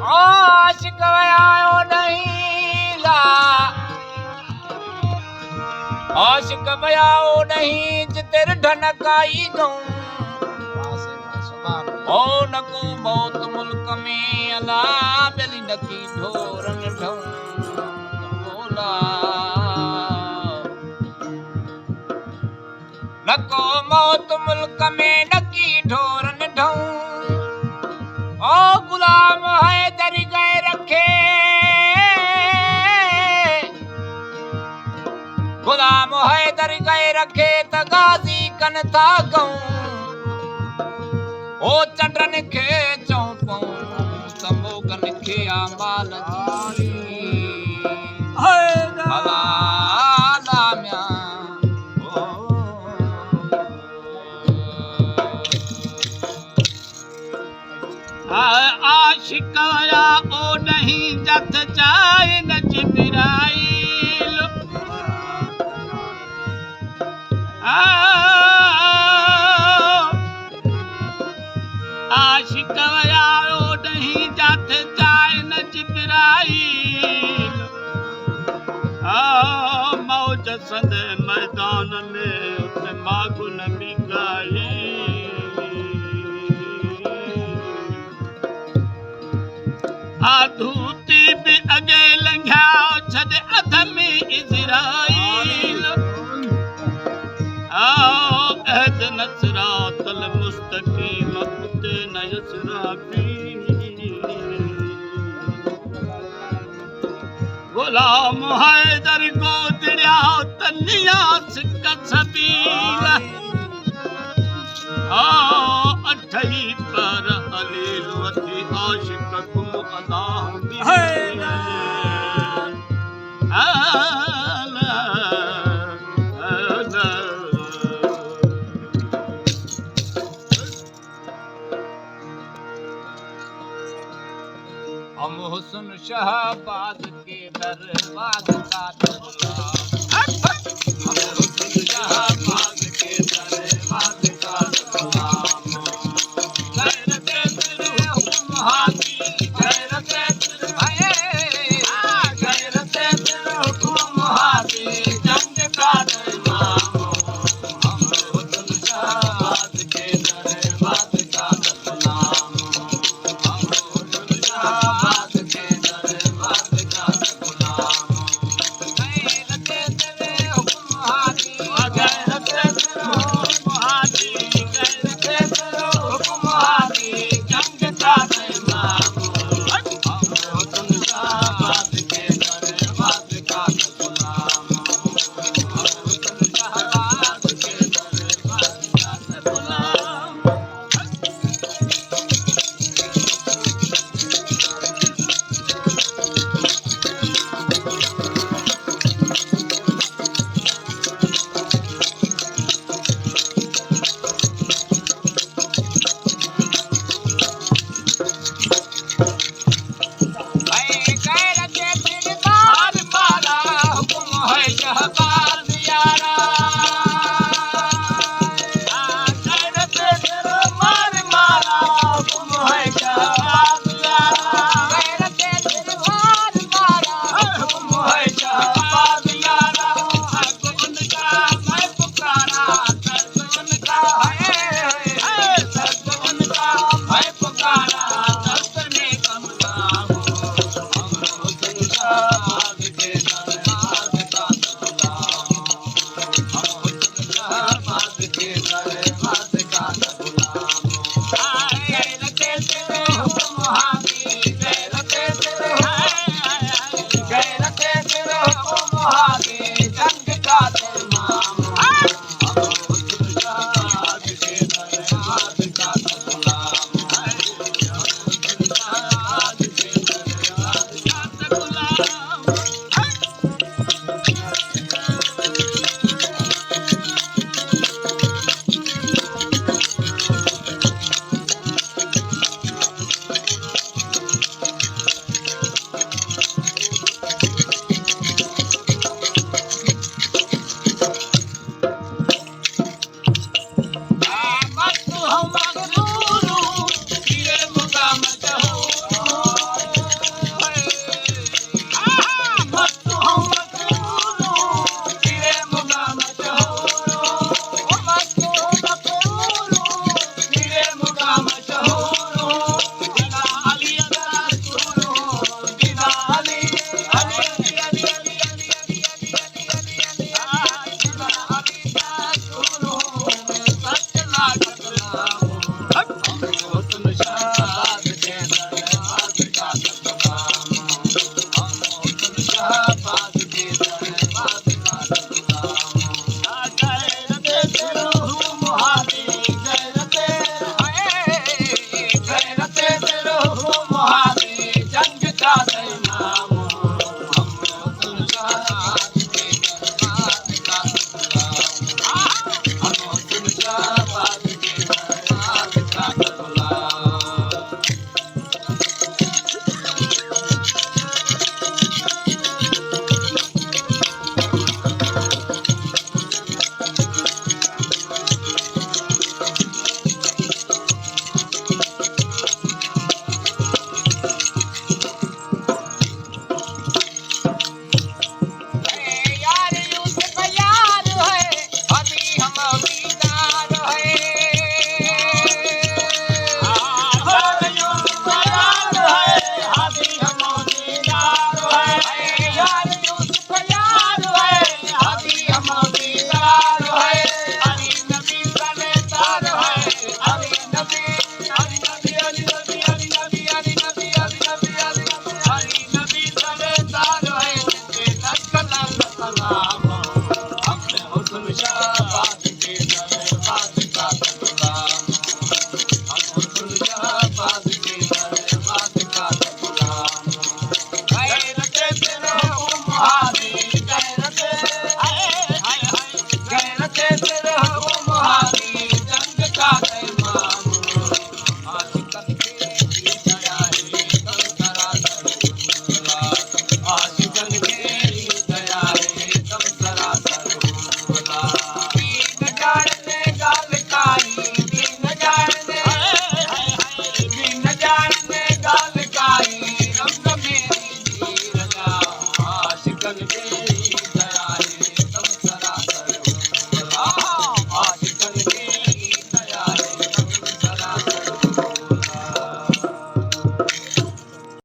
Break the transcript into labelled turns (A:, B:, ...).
A: आशिक वयायो नहीं ला, आशिक वयाओ नहीं जितेर ढनकाई गऊं। ओ नको बहुत मुल्क में अला बेली नकी ढोरन ढऊं बोला। नको मौत मुल्क में नकी ढोरन ढऊं। ओ गुलाम है दर गए रखे, गुलाम है दर गए रखे त गाजी कन था गऊं। ओ चंडन खे चौपऊं समोगन खे आमाल जी हला लाम्या। आशिक या ओ नहीं जथ चाहे न चितराई। आशिक या ओ नहीं जथ चाहे न चितराई। मौज संद मैदान में उते मागु न बिकाई। आधूती भी अगे लंघा छद अध में इज़राइल। अहद नसरातल मुस्तकीम कुते न यसराफी। गुलाम हैदर को दिया तनिया सिक सबील। अठई पर अलील वती आशिक कुम अदा हम हुस्न शहबाज के दरबाज का दुल्हा। हम हुस्न शहबाज के दरबाज का दुल्हा। गैरत तेरे हुक्म हाथी गैरत तेरे भाई। गैरत तेरे हुक्म हाथी जंग का इमाम। हम हुस्न शहबाज के दरबाज का दुल्हा।
B: बन के